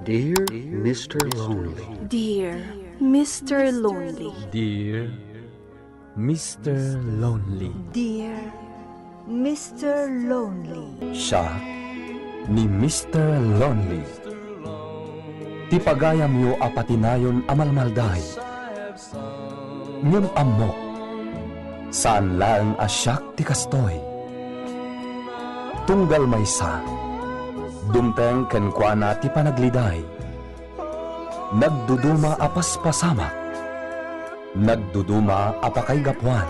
Dear Mr. Lonely. Dear Mr. Lonely. Dear Mr. Lonely. Dear Mr. Lonely. Siya ni Mr. Lonely. Ti pagayam yo apatinayon amalmalday. Ngem amok, saan lang asyak ti kastoy. Tunggal maysa, dumteng kenkwana ti panagliday. Nagduduma apas pasamak, nagduduma apakay gapwan.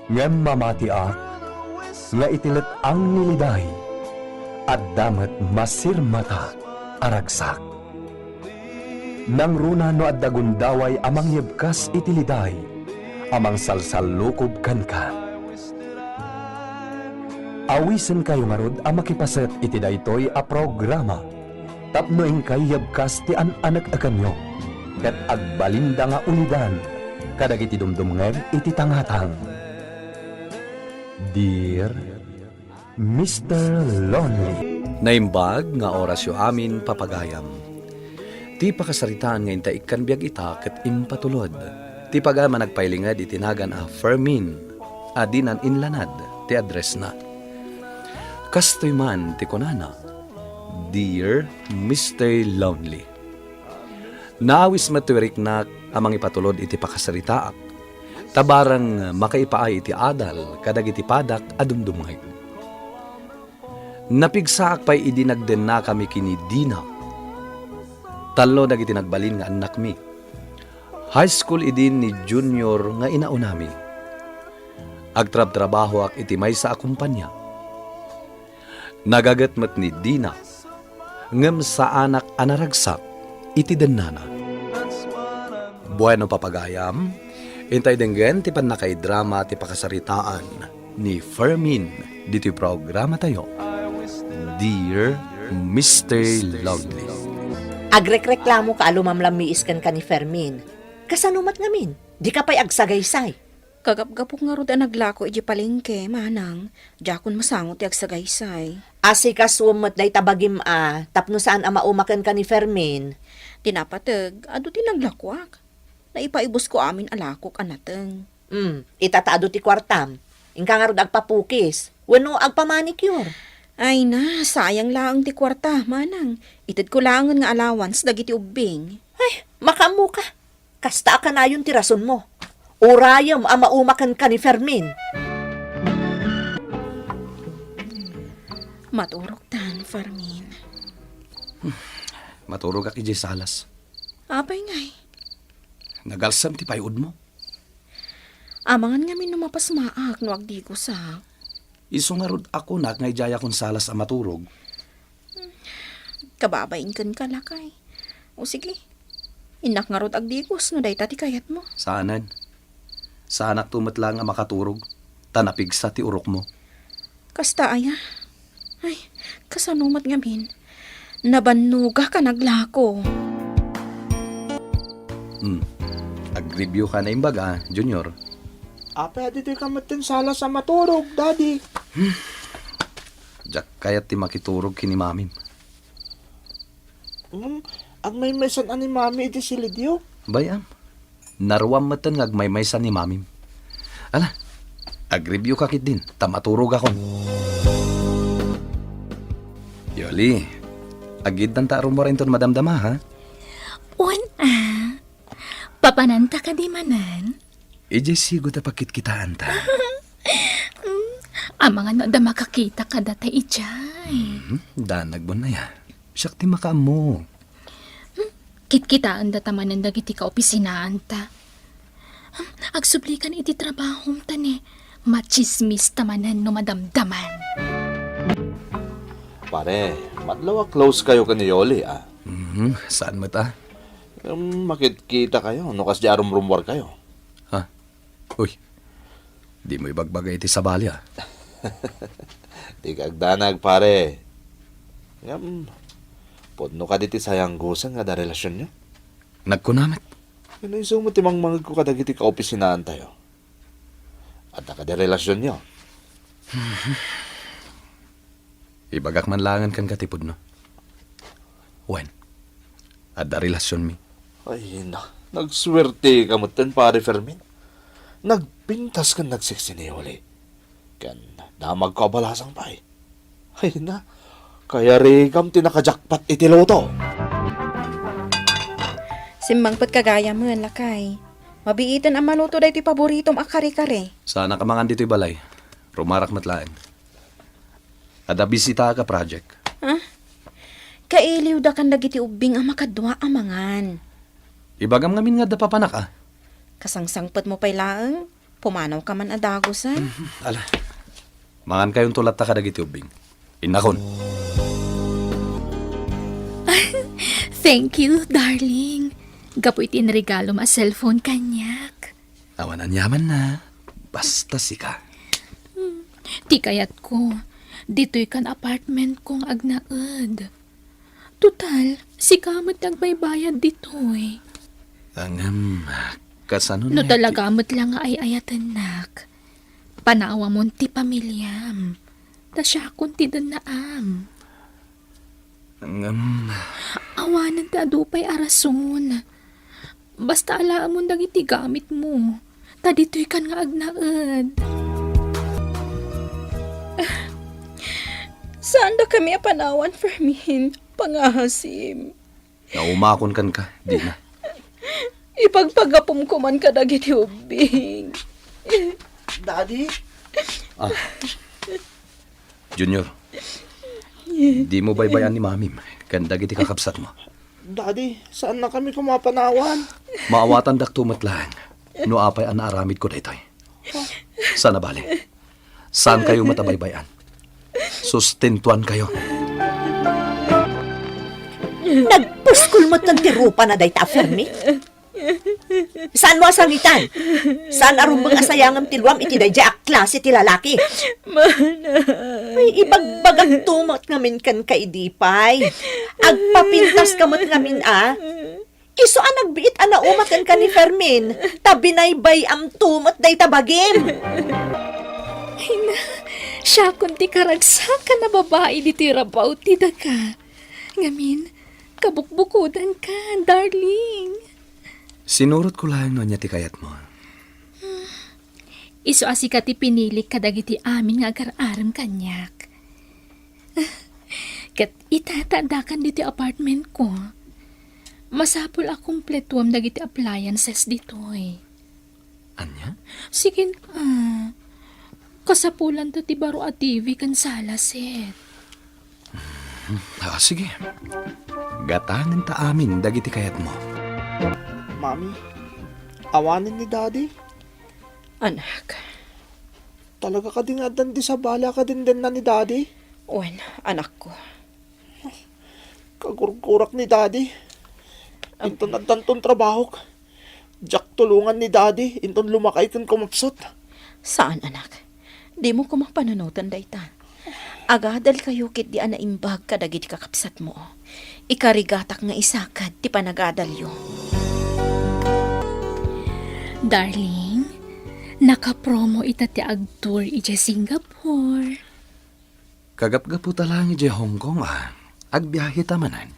Ngem mamatiak, nga itilit ang niliday, at damat masirmata aragsak. Nang runa no at dagundaway amang yebkas itiliday, amang salsalukob kanka. Awisen kayo marod ang makipaset iti daytoy a programa. Tapno kay yebkas ti an-anak akanyo, ket agbalinda nga ulidan, kadag iti dumdumngeg iti tangatang. Dear Mr. Lonely. Naimbag nga orasyo amin papagayam. Ti pakasaritaan ngayon ta ikan biyag ita ket impatulod. Ti pagama nagpailingad itinagan a Fermin, adinan inlanad ti address na. Kastoy man ti konana, Dear Mr. Lonely. Naawis matuwirik na amang ipatulod iti pakasaritaak. Tabarang makaipaay iti adal kadag iti padak adumdumay. Napigsaak pa'y idinagden na kami kini Dina. Talo dagiti nagbalin nga anak mi. High school idin ni Junior nga inaunami. Agtrab-trabaho ak iti may sa akumpanya. Nagagatmat ni Dina. Ngem sa anak anaragsak iti dennana. Bueno papagayam, intay denggen ti panakay drama ti pakasaritaan ni Fermin diti programa tayo. Dear Mr. Lonely. Agrek-reklamo ka alumamlamiis kan ka ni Fermin. Kasanumat ngamin, di ka pa'y agsagaysay. Kagapgapok nga rod naglako iji palengke, manang. Jakon masangot ti agsagaysay. Asi ka sumat day tabagim tapno saan maumakan ka ni Fermin. Tinapatag, ado ti naglakwak. Naipaibos ko amin alakok anateng. Itataado ti kwartam. Ingka nga rod agpapukis. Wano agpamanicure. Ay na, sayang laang ti kwarta, manang. Itid ko laangan nga allowance dagiti ubing. Ay, makamu ka. Kasta ka na yun ti rason mo. Urayam maumakan ka ni Fermin. Maturok tan, Fermin. Maturog ak iji salas. Apay ngay. Nagalsam ti payud mo. Amangan nga min numapas maak no agdi ko sa. Isungarod ako na ngay jaya kong salas a maturog. Kababain kan kalakay. O sige, inak nga rod agdikos no day tati kayat mo. Saanan? Saanak tumat lang nga makaturog. Tanapig sa ti urok mo. Kasta aya. Ay, kasanumat nga min. Nabanuga ka naglako. Ag-review ka na imbaga, Junior. Pwede di ka matin sala sa maturog, Daddy. Jak kayat ti makiturog kini mamim. Ang may mesan ani Mami iti silidyo. Bayam, naruam matan nga agmaymaysan ni mamim. Ala, ag-review ka kit din, tamaturog ako. Yoli, agid ng tarum mo rin ton madamdama, ha? Papananta ka di manan? Ije sigo ta pakit-kitaan ta. Ang mga no da makakita ka data ijay. Danag mo na ya. Siyak ti makaam mo. Kitkitaan data manan dagiti ka opisinaan ta. Agsublikan iti trabahom ta ni. Machismis tamanan no madamdaman. Pare, matlawa close kayo ka ni Yoli, Saan mo ta? Makikita kayo, no kas di arum-rumwar kayo. Ha? Uy, di mo ibagbagay iti sabali, ha? Di kagdanag, pare. Podno ka diti sayang gusang nga da relasyon nyo. Nagkunamit. Yun ay sumo timang mga ko kadag iti kaopisinaan tayo. At naka di relasyon nyo. Ibagak man langan kan katipod, no? Wen, ada relasyon mi. Ay na, nagswerte ka mo ten pare Fermin. Nagpintas ka nagsiksiniwali. Kan, damag ko balasang pa eh. Ay na, kaya regam tinakajakpat itiloto. Simbangpat kagaya mo yan, lakay. Mabiitan ang maluto dahi ti paboritom akari-kare. Sana kamangan dito'y balay. Rumarak matlaan. Ada bisita ka project. Kailiw da kan dagiti ubing ang makadwa amangan. Ibagam ngamin nga da papanak ah. Kasangsangpet mo pa'y laeng, pumanaw ka man adagosan. Ala, mangan kayong tulat ta kadag iti ubing. Inakon. Thank you, darling. Gapo iti regalo ma cellphone kanyak. Awanan yaman na. Basta sika. Ti kayat ko, dito'y kan apartment kong agnaed. Total, si kamot nagbaybayad dito'y. Ang kasano No na talaga mo't lang ay ayatan nak. Panawa mo ti pamilyam. Ta siya kun ti naam. Awanan ta adupay arason. Basta alaan mo dagiti gamit mo. Ta dito'y kan nga agnaed. Saan da kami apanawan, Fermin? Pangahasim. Naumakon kan ka, di na. Ipagpagapom ko man kadagiti ubing. Daddy? Junior, di mo baybayan ni mamim. Ganda giti kakapsat mo. Daddy, saan na kami kumapanawan? Maawatan dak tumatlang. No apay ang naaramid ko daytoy. Sana bali. Saan kayo matabaybayan? Sustentuan kayo. Nagpuskul mo't ng tirupa na day ta, Fermin. Saan mo asangitan? Saan arumbang asayangam tiluam iti day ak klase ti lalaki? Ay, ibagbagag tumot ngamin kan kaidipay. Agpapintas kamot ngamin Iso ang nagbiit ana umakan ka ni Fermin. Tabinaybay am tumot day tabagim. Ay na, siya kun ti karagsak ka na babae di ti rabaw ti daka. Ngamin, kabukbukudan ka, darling. Sinurot ko lang no niya ti kayat mo. Iso asika ti pinilik kadagiti amin nga agar-aram kanyak. Kat itatadakan diti apartment ko. Masapul akong pletuam dagiti appliances ditoy. Anya? Sige kasapulan ta ti baro at TV kan sala set. Sige. Gatangan ta amin dagiti kayat mo. Mami, awanin ni Daddy. Anak, Talaga ka din nga dan di sa bala ka din na ni Daddy. Wen, anak ko. Kagurkurak ni Daddy. Inton at tanton trabaho ka. Jack tulungan ni Daddy. Inton lumakay kan kumapsot. Saan, anak? Di mo kumapanunutan dayta. Agadal kayo kit di anaimbag kadagiti kakapsat mo. Ikarigatak nga isakad ti panagadalyo. Darling, nakapromo ita ti agtour iti Singapore. Kagap-gapu talang iti Hong Kong Agbiyahe tamanan.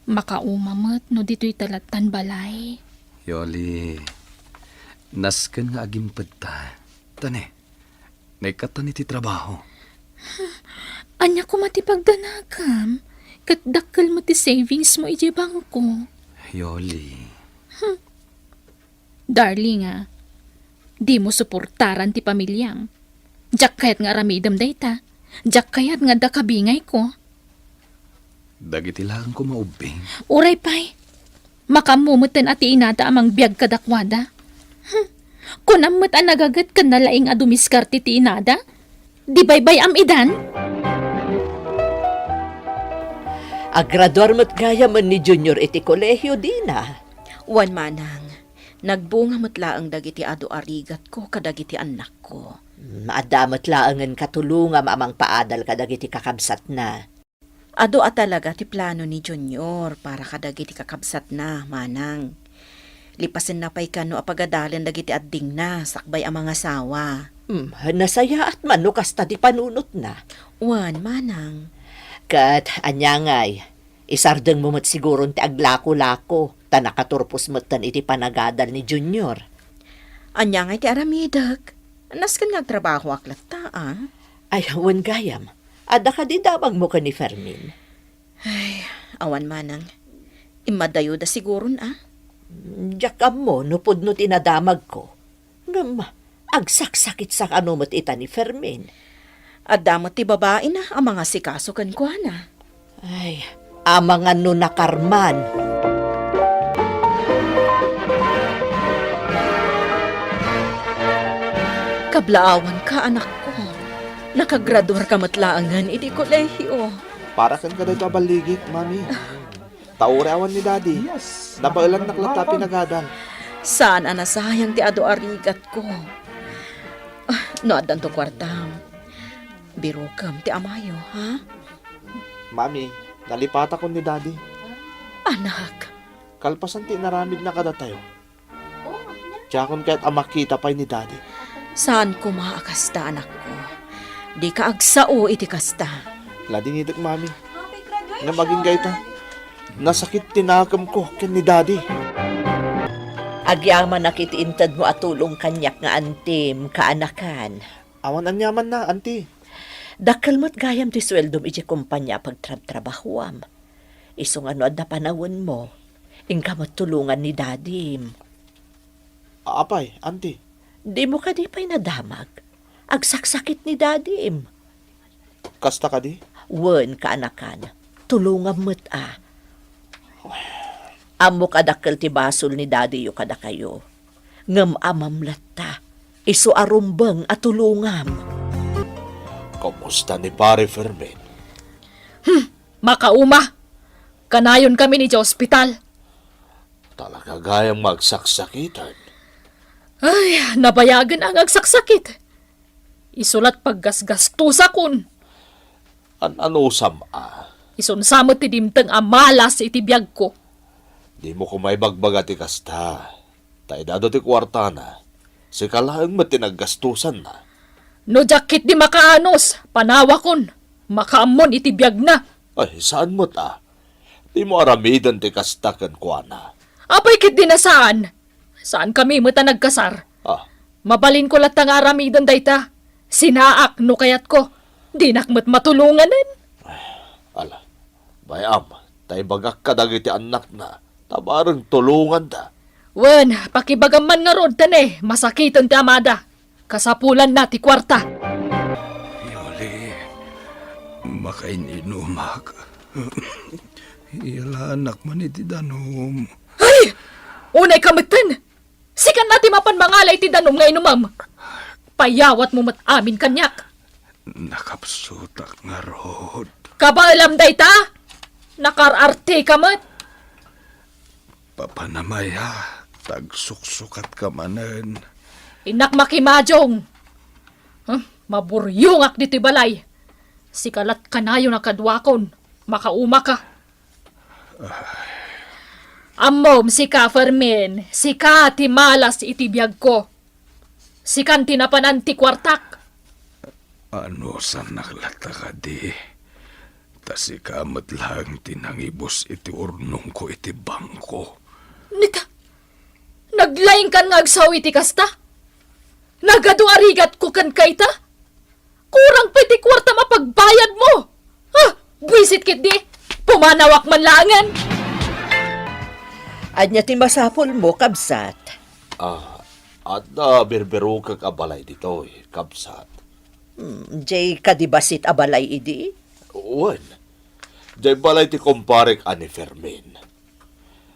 Makaumamot no dito'y talatan balay. Yoli, nasken nga agimpad ta. Tane, naikatan iti trabaho. Anya ko matipagdanagam. Kat dakkel mo ti savings mo iti bangko. Yoli, Darling di mo suportaran ti pamilyam. Jak kayat nga ramidam dayta. Jak kayat nga dakabingay ko. dagiti lang ko maubing. Uray pay, makamumutan ati inata amang biyag kadakwada. Kunamot ang nagagat ka nalaing adumiskarte ti inada? Di baybay am idan? Agrador mo't gaya man ni Junior iti kolehiyo dina. Wan manang, nagbunga matlaang dagiti ado arigat ko kadagiti anak ko. Maadamot laangan katulungam amang paadal kadagiti kakabsat na. Ado at talaga ti plano ni Junior para kadagiti kakabsat na, manang. Lipasin na pa'y kano apagadalan dagiti adding na, sakbay ang mga sawa. Nasaya at manukas ta di panunot na. Wan, manang. Kat, anyangay, isardeng mo mat siguro ti aglako-lako, ta nakaturpos matan iti panagadal ni Junior. Anya nga ti aramidag. Naskan nga trabaho aklat ta, ah. Ay, awan gayam. Ada ka di damag mo ka ni Fermin. Awan manang. Imadayo da siguro ah. Diyakam mo, nupod no tinadamag ko. Ngam, agsaksakit sa kanumot ita ni Fermin. At damot ti babae na ang mga sikaso kan kwa na. Ay, amangan no nakarman. Kablaawan ka, anak ko. Nakagraduar ka matlaangan iti kolehiyo. Para kan ka dito abaligik, mami. Taureawan ni daddy. Napailan naklata pinagadal. Saan anasayang ti ado arigat ko? No, adan to kwartam. Biro kam ti amayo, ha? Mami, nalipata ko ni daddy. Anak, Kalpasan ti naramid na kada tayo. Tiyakon kaya't amakita pa'y ni daddy. saan ko maakasta, anak ko? Di ka agsao iti kasta. Lading itik, mami. Nga maging gayta. Nasakit tinakam ko ken ni daddy. Agyaman nakitiintad mo at tulong kanyak nga antim, kaanakan. Awan anyaman na, auntie. Dakal mo't gayam ti sweldom iti kumpanya pagtrabahuam. Isong ano at napanawon mo, ingkamot tulungan ni dadim. Apay, auntie. Di mo ka di pa'y nadamag. Agsaksakit ni dadim. Kasta ka di? Wen kaanakan, tulungan mo't Amo kadakkel ti basol ni daddy yu kada kayo. Ngem amam latta, isu arumbeng at tulungam. Kamusta ni pare Fermin? Makauma. Kanayon kami ni sa ospital. Talaga gayang magsaksakitan. Ay, nabayagan ang agsaksakit. Isulat paggasgastusa kun. Ano sama? Isunsamot ti dimteng amalas iti biyag ko. Di mo ko may bagbaga ti kasta. Taidado ti kwarta na. Si kalaang matinaggastusan na. No jakit di makaanos, panawa kun. Makaamon iti biyag na. Ay, saan mo ta? Di mo aramidan ti kasta kan kuana. Apay kit di na saan? Saan kami mata nagkasar? Ah, Mabalin ko lat nga aramidan dayta. Sinaak no kayat ko. Di nakmat matulunganen. ala. Bayam, tay bagak ka dagiti anak na. Tabarang tulungan da. Wen, pakibagaman nga rod tane, masakitan ti amada. Kasapulan na ti kwarta. Yoli, makaininumag. Ilanak man iti danom. Ay! Unay kamitin! Sikan natin mapanmangalay ti danom nga inumam. Payawat mo mat amin kanyak. Nakapsutak nga rod. Kabalam dayta? Nakararte ka mat. Papanamaya, tagsuksukat ka manen. Inak makimajong. Maburyungak dito balay. Sikalat kanayo na kadwakon. Makauma ka. Amom si ka Fermin. Si ka ti malas iti biyag ko. Si kan tinapanan ti kwartak. Ano sa naklata ka di? Tasi kamat lang tinangibos iti urnong ko iti bangko. Nika, naglaing kan nga agsaw iti kasta? Nagado arigat ko kan kayta? Kurang piti kwarta mapagbayad mo! Ha? Buisit kit di? Pumanawak man langan! Anya ti masapol mo, kabsat. At berbero kag abalay dito, kapsat. Jay kadibasit abalay idi? Uwan. Diyay balay ti komparek ani Fermin.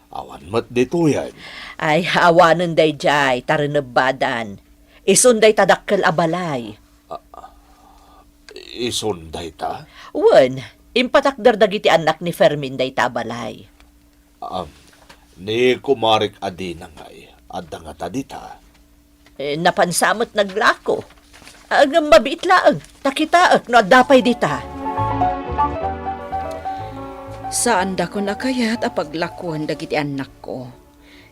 Awan mat dito yan. Ay, awanan day jay, tarenebadan. Isunday tadakkel abalay. Isunday ta? Wen, impatakder dagiti anak ni Fermin day tabalay. Ni kumarik adi na ngay. Adda nga tadita. Napansamot naglako. Agam mabit laang, takitaak no dapay dita. Saan da ko nakayat apaglakuan dagiti anak ko?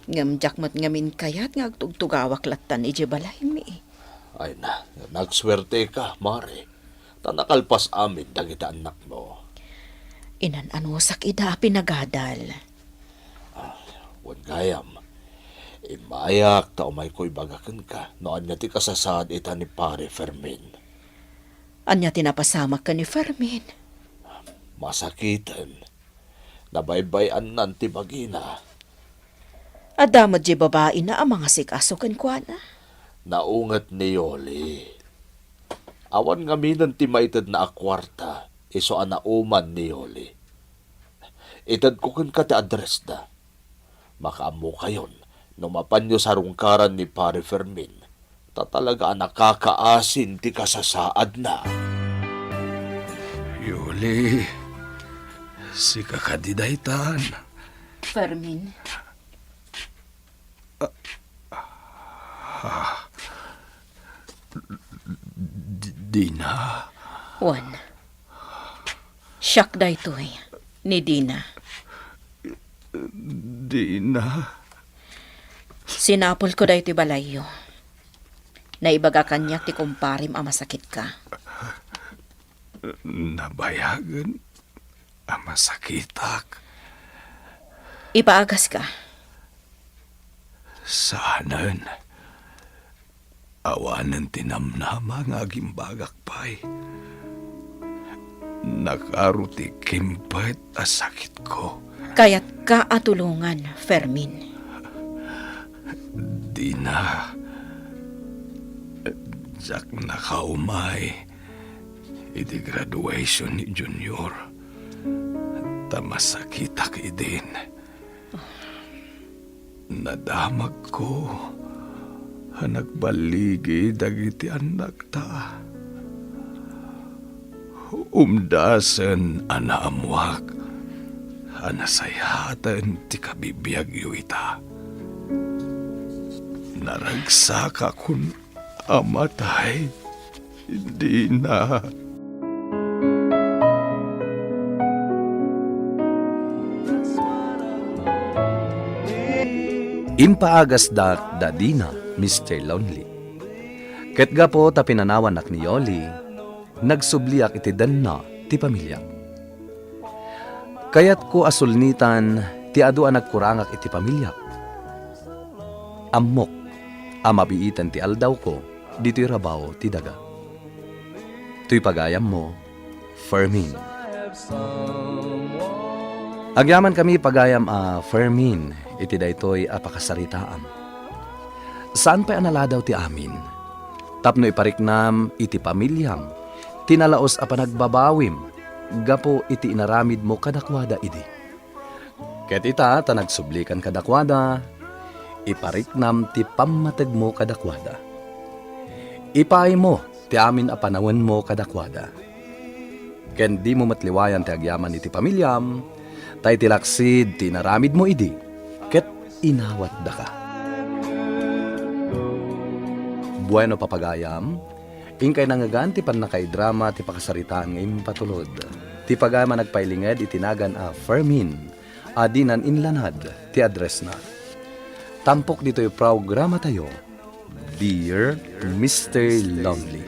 Ngam jakmat ngamin kayat nga agtugtugawak latan iji balay mi. Ay nagswerte ka, Mare. Tanakalpas amin dagiti anak mo. Inan ano sakida pinagadal. Wan gayam. Imayak ta umay ko'y bagakan ka. Noan niya ti kasasad ita ni pare Fermin. Anya tinapasama ka ni Fermin. Masakitan. Nabaybayan nan ti bagina. Adamad di babae na ang mga sikasukan kwa na. Naungat ni Yoli. Awan nga minan ti maitad na akwarta. Iso anauman ni Yoli. Itad ko kan ka ti address da. Makaamo kayon. Numapan nyo sa rungkaran ni pare Fermin. Tatalaga nakakaasin ti kasasaad na. Yuli, si kakadidaytan. Fermin, Dina. Juan. Siyak da ito'y ni Dina. Dina. Sinapol ko da ito'y balayo. Naibaga kanyak ti kumparim ang masakit ka. Nabayagan ang masakitak. Ipaagas ka. Saanan. Awanan tinamnama nga gimbagak pa'y. Nakaruti kimpet a sakit ko. Kaya't ka atulungan, Fermin. Dina. Jak nakaumay. Iti graduation ni Junior. Tamasakitak idin. Nadamag ko. Nagbaligi dagiti anak ta. Umdasen anaamwak. Anasayatan ti kabibiyag yu ita. Naragsaka kun amatay. Hindi na. Impaagas da Dina, Mr. Lonely. Ket gapo ta pinanawan ni Yoli, nagsubliak iti danna ti pamilya. Kayat ko asulnitan ti adu ang nagkurangak iti pamilya. Amok, amabiitan ti aldaw ko, dito'y rabaw ti daga. Tuy pagayam mo, Fermin. Agyaman kami pagayam Fermin, iti daytoy apakasaritaam. Saan pa'y analadaw ti amin? Tapno ipariknam iti pamilyam, tinalaos a panagbabawim, gapo iti inaramid mo kadakwada idi. Ket ita ta nagsublikan kadakwada, ipariknam ti pammateg mo kadakwada. Ipay mo ti amin a panawen mo kadakwada. Ken di mo matliwayan ti agyaman iti pamilyam, tay tilaksid ti inaramid mo idi, ket inawat da ka. Bueno papagayam, ingkay nangagan ti panakaidrama ti pakasaritaan ngayong patulod. Ti pagayam nagpailinged itinagan Fermin, adinan inlanad ti address na. Tampok dito yung programa tayo, Dear Mr. Lonely.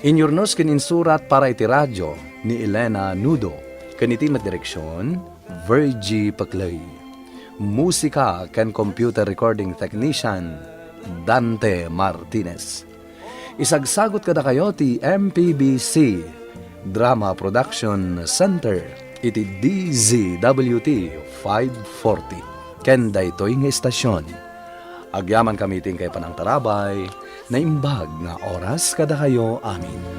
Inyornos kin insurat para iti radyo ni Elena Nudo, kaniti direksyon, Virgie Paclay. Musika kan computer recording technician, Dante Martinez. Isagsagot kada kayo ti MPBC Drama Production Center iti DZWT 540 ken daytoy nga estasyon. Agyaman kami ting kay panang tarabay na imbag nga oras kada kayo amin.